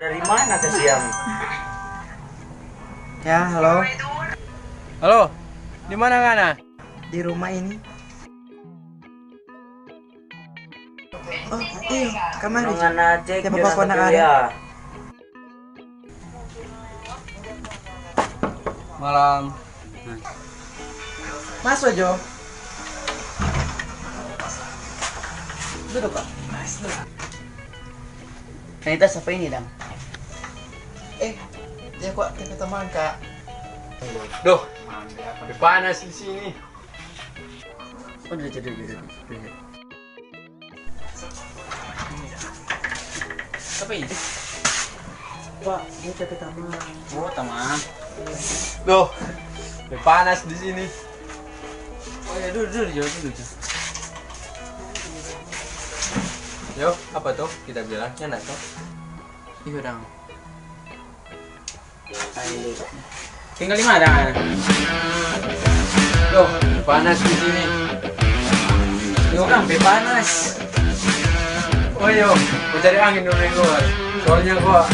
Dari mana ke siang? Ya, halo. Halo, di mana Ngana? Di rumah ini. Oh, iya, kamari. Ngana cek Ya, jangan Bapak anak sampai ada. ya. Malam. Masuk, Jo. Duduk, Pak. Kanita siapa ini, Dang? Ya kok kita teman, Kak. Duh, lebih panas di sini. Oh, udah jadi. Apa ini? Pak, kita ke taman. Oh, teman. Duh, lebih panas di sini. Oh ya, duduk. Yo, apa tuh? Kita bilangnya nak tuh. Iya, Dang. Tinggal di mana, Dang? Duh, lebih panas di sini. Yo, Dang, panas. Oh yo, mau cari angin dulu nih gua. Soalnya gua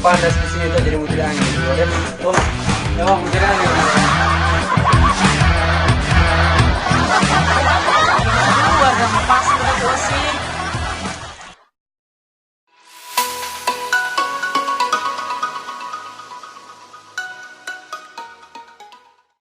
panas di sini tuh jadi mau cari angin. Gua deh. Oh, yo, mau cari angin.